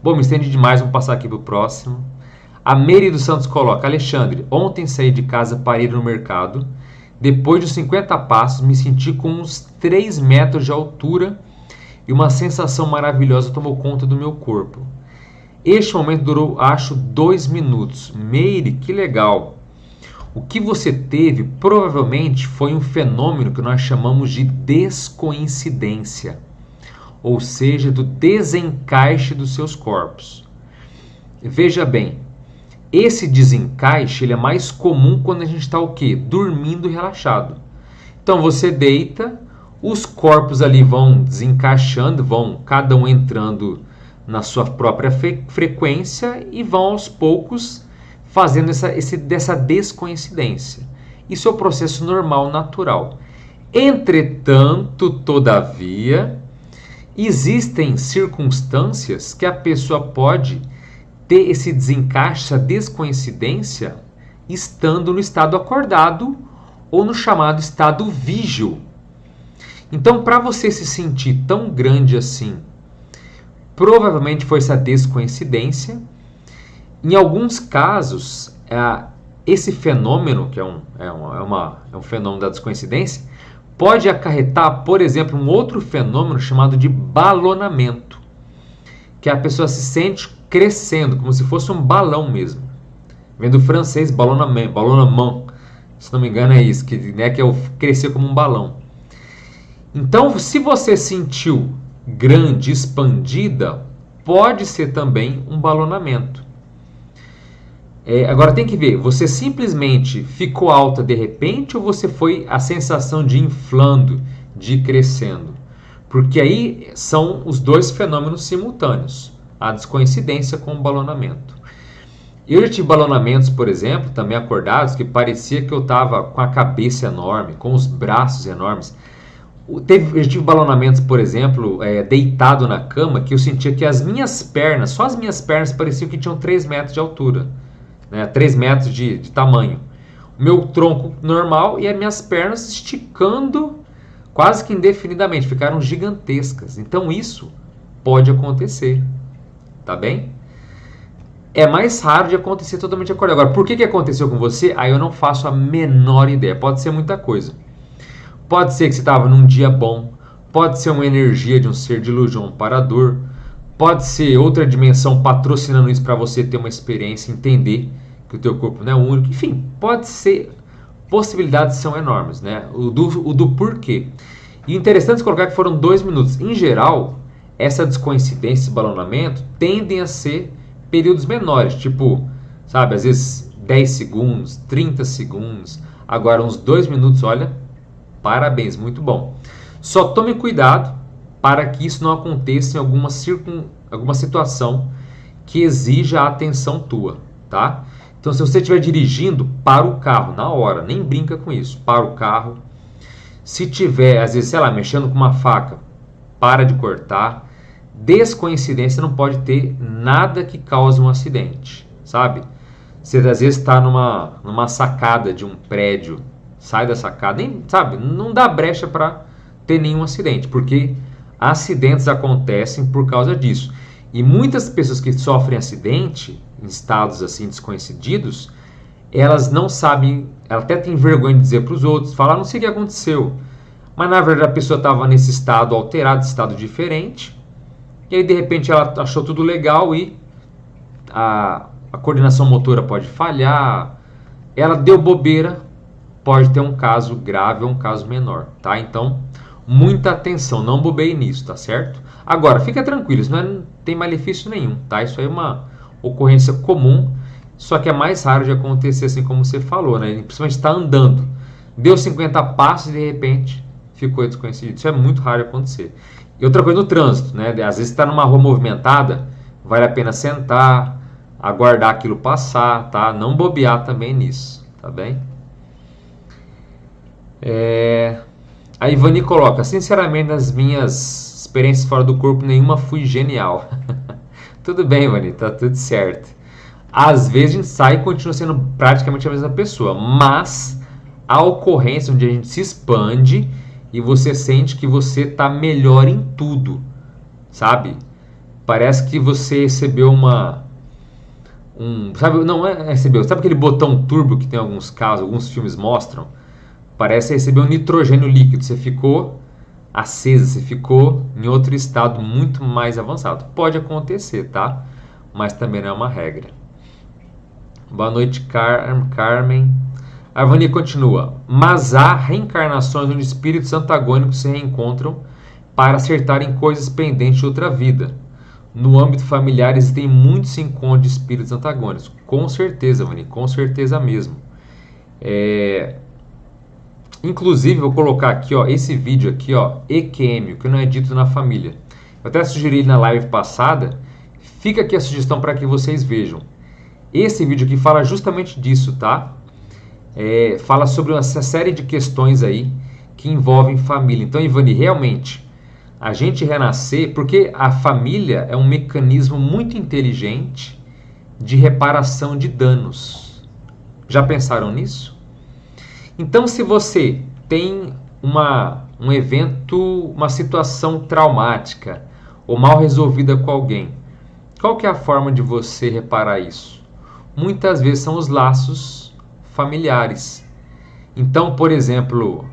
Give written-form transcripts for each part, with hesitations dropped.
Bom, me estendi demais, vamos passar aqui para o próximo. A Meire dos Santos coloca: Alexandre, ontem saí de casa para ir no mercado. Depois de 50 passos, me senti com uns 3 metros de altura e uma sensação maravilhosa tomou conta do meu corpo. Este momento durou, acho, 2 minutos. Meire, que legal! O que você teve provavelmente foi um fenômeno que nós chamamos de descoincidência, ou seja, do desencaixe dos seus corpos. Veja bem, esse desencaixe ele é mais comum quando a gente está o quê? Dormindo relaxado. Então você deita, os corpos ali vão desencaixando, vão cada um entrando na sua própria frequência e vão aos poucos fazendo dessa descoincidência. Isso é o processo normal, natural. Entretanto, todavia, existem circunstâncias que a pessoa pode ter esse desencaixe, essa descoincidência, estando no estado acordado ou no chamado estado vígil. Então, para você se sentir tão grande assim, provavelmente foi essa descoincidência. Em alguns casos, esse fenômeno, que é um fenômeno da descoincidência, pode acarretar, por exemplo, um outro fenômeno chamado de balonamento, que a pessoa se sente crescendo, como se fosse um balão mesmo. Vem do francês ballonnement, se não me engano é isso, que é crescer como um balão. Então, se você sentiu grande, expandida, pode ser também um balonamento. Agora tem que ver, você simplesmente ficou alta de repente ou você foi a sensação de inflando, de crescendo? Porque aí são os dois fenômenos simultâneos, a descoincidência com o balonamento. Eu já tive balonamentos, por exemplo, também acordados, que parecia que eu estava com a cabeça enorme, com os braços enormes. Eu tive balonamentos, por exemplo, deitado na cama, que eu sentia que as minhas pernas, só as minhas pernas pareciam que tinham 3 metros de altura, né? 3 metros de tamanho. O meu tronco normal e as minhas pernas esticando quase que indefinidamente, ficaram gigantescas. Então isso pode acontecer, tá bem? É mais raro de acontecer totalmente acordado. Agora, por que aconteceu com você? Aí eu não faço a menor ideia, pode ser muita coisa. Pode ser que você estava num dia bom, pode ser uma energia de um ser de luz, de um amparador, pode ser outra dimensão patrocinando isso para você ter uma experiência, entender que o teu corpo não é único, enfim, pode ser, possibilidades são enormes, né? O do porquê. E interessante colocar que foram 2 minutos. Em geral, essa descoincidência, esse balonamento, tendem a ser períodos menores, tipo, sabe, às vezes 10 segundos, 30 segundos, agora uns 2 minutos, olha, parabéns, muito bom. Só tome cuidado para que isso não aconteça em alguma situação que exija a atenção tua, tá? Então, se você estiver dirigindo, para o carro na hora, nem brinca com isso, para o carro. Se tiver, às vezes, sei lá, mexendo com uma faca, para de cortar. Descoincidência não pode ter nada que cause um acidente, sabe? Você às vezes está numa sacada de um prédio, sai da sacada, nem, sabe, não dá brecha para ter nenhum acidente, porque acidentes acontecem por causa disso. E muitas pessoas que sofrem acidente, em estados assim desconhecidos, elas não sabem, ela até tem vergonha de dizer para os outros, falar, não sei o que aconteceu. Mas na verdade a pessoa estava nesse estado alterado, estado diferente, e aí de repente ela achou tudo legal e a coordenação motora pode falhar, ela deu bobeira, pode ter um caso grave ou um caso menor, tá? Então, muita atenção, não bobeie nisso, tá certo? Agora, fica tranquilo, isso não tem malefício nenhum, tá? Isso aí é uma ocorrência comum, só que é mais raro de acontecer assim como você falou, né? Principalmente está andando, deu 50 passos e de repente ficou desconhecido. Isso é muito raro de acontecer. E outra coisa no trânsito, né? Às vezes está numa rua movimentada, vale a pena sentar, aguardar aquilo passar, tá? Não bobear também nisso, tá bem? A Ivani coloca, sinceramente, nas minhas experiências fora do corpo, nenhuma fui genial. Tudo bem, Ivani, tá tudo certo. Às vezes a gente sai e continua sendo praticamente a mesma pessoa, mas a ocorrência onde a gente se expande e você sente que você tá melhor em tudo, sabe? Parece que você recebeu sabe, não é recebeu, sabe aquele botão turbo que tem alguns casos, alguns filmes mostram? Parece receber um nitrogênio líquido, você ficou acesa, você ficou em outro estado muito mais avançado. Pode acontecer, tá? Mas também não é uma regra. Boa noite, Carmen. A Vani continua. Mas há reencarnações onde espíritos antagônicos se reencontram para acertarem coisas pendentes de outra vida. No âmbito familiar existem muitos encontros de espíritos antagônicos. Com certeza, Vani, com certeza mesmo. Inclusive, vou colocar aqui, ó, esse vídeo aqui, ó, EQM, o que não é dito na família. Eu até sugeri na live passada. Fica aqui a sugestão para que vocês vejam. Esse vídeo aqui fala justamente disso, tá? Fala sobre uma série de questões aí que envolvem família. Então, Ivani, realmente, a gente renascer, porque a família é um mecanismo muito inteligente de reparação de danos. Já pensaram nisso? Então, se você tem um evento, uma situação traumática ou mal resolvida com alguém, qual que é a forma de você reparar isso? Muitas vezes são os laços familiares. Então, por exemplo,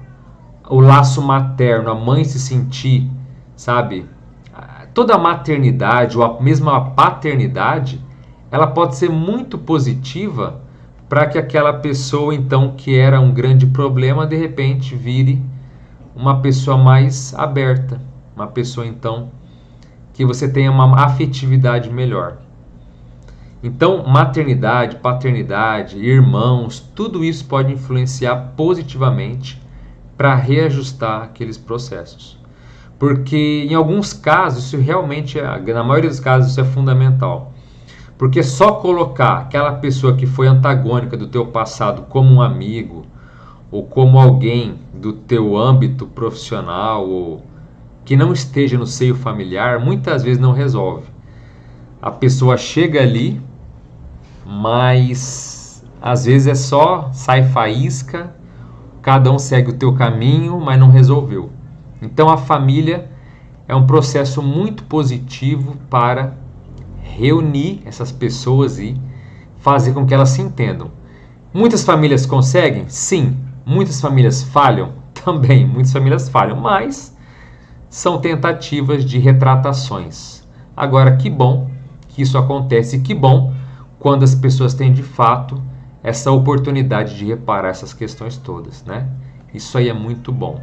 o laço materno, a mãe se sentir, sabe, toda a maternidade ou a mesma paternidade, ela pode ser muito positiva para que aquela pessoa, então, que era um grande problema, de repente vire uma pessoa mais aberta, uma pessoa, então, que você tenha uma afetividade melhor. Então, maternidade, paternidade, irmãos, tudo isso pode influenciar positivamente para reajustar aqueles processos. Porque em alguns casos, isso realmente, na maioria dos casos, isso é fundamental. Porque só colocar aquela pessoa que foi antagônica do teu passado como um amigo, ou como alguém do teu âmbito profissional, ou que não esteja no seio familiar, muitas vezes não resolve. A pessoa chega ali, mas às vezes é só sai faísca, cada um segue o teu caminho, mas não resolveu. Então a família é um processo muito positivo para reunir essas pessoas e fazer com que elas se entendam. Muitas famílias conseguem? Sim. Muitas famílias falham? Também. Muitas famílias falham, mas são tentativas de retratações. Agora, que bom que isso acontece, e que bom quando as pessoas têm de fato essa oportunidade de reparar essas questões todas, né? Isso aí é muito bom.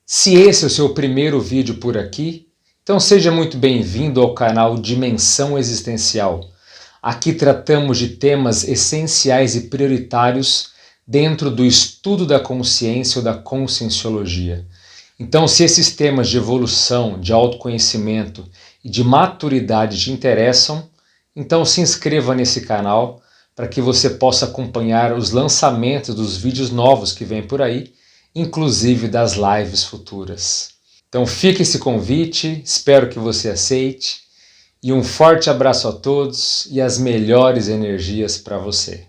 Se esse é o seu primeiro vídeo por aqui, então seja muito bem-vindo ao canal Dimensão Existencial. Aqui tratamos de temas essenciais e prioritários dentro do estudo da consciência ou da conscienciologia. Então, se esses temas de evolução, de autoconhecimento e de maturidade te interessam, então se inscreva nesse canal para que você possa acompanhar os lançamentos dos vídeos novos que vêm por aí, inclusive das lives futuras. Então fica esse convite, espero que você aceite, e um forte abraço a todos e as melhores energias para você.